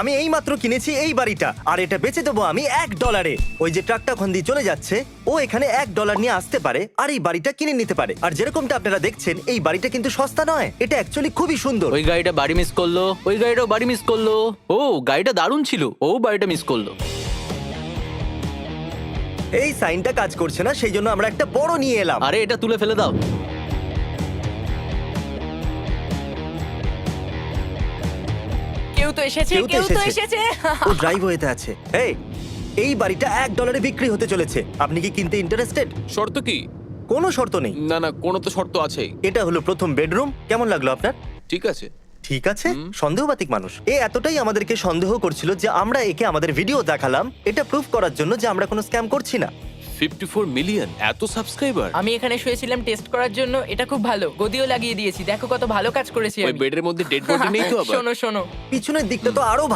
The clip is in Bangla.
আমি এই মাত্র কিনেছি এই বাড়িটা, আর এটা বেচে দেবো আমি $1। ওই যে ট্রাকটা ওখান দিয়ে চলে যাচ্ছে, ও এখানে $1 নিয়ে আসতে পারে আর এই বাড়িটা কিনে নিতে পারে। আর যেরকমটা আপনারা দেখছেন, এই বাড়িটা কিন্তু সস্তা নয়, এটা অ্যাকচুয়ালি খুবই সুন্দর। ওই গাড়িটা বাড়ি মিস করলো, ওই গাড়িটাও বাড়ি মিস করলো। ও গাড়িটা দারুণ ছিল, ও বাড়িটা মিস করলো। এই সাইনটা কাজ করছে না, সেই জন্য আমরা একটা বড় নিয়ে এলাম। আরে এটা তুলে ফেলে দাও। কেউ তো এসেছে, কেউ তো কেউ তো এসেছে। এসেছে। ও ড্রাইভওয়েতে আছে। এই বাড়িটা $1 বিক্রি হতে চলেছে। আপনি কি কিনতে ইন্টারেস্টেড? শর্ত কি? কোনো শর্ত নেই। না না, কোনো তো শর্ত আছেই। এটা হলো প্রথম বেডরুম। কেমন লাগলো আপনার? ঠিক আছে। ঠিক আছে, সন্দেহবাতিক মানুষ। এ এতটাই আমাদেরকে সন্দেহ করছিল যে আমরা একে আমাদের ভিডিও দেখালাম, এটা প্রুফ করার জন্য যে আমরা কোনো স্ক্যাম করছি না। 54 মিলিয়ন, এত সাবস্ক্রাইবার। আমি এখানে শুয়েছিলাম টেস্ট করার জন্য, এটা খুব ভালো। গদিও লাগিয়ে দিয়েছি, দেখো কত ভালো কাজ করেছি ওই আমি। বেডের মধ্যে ডেড বডি নেই তো আবার? শোনো শোনো, পিছনের দিকটা তো আরো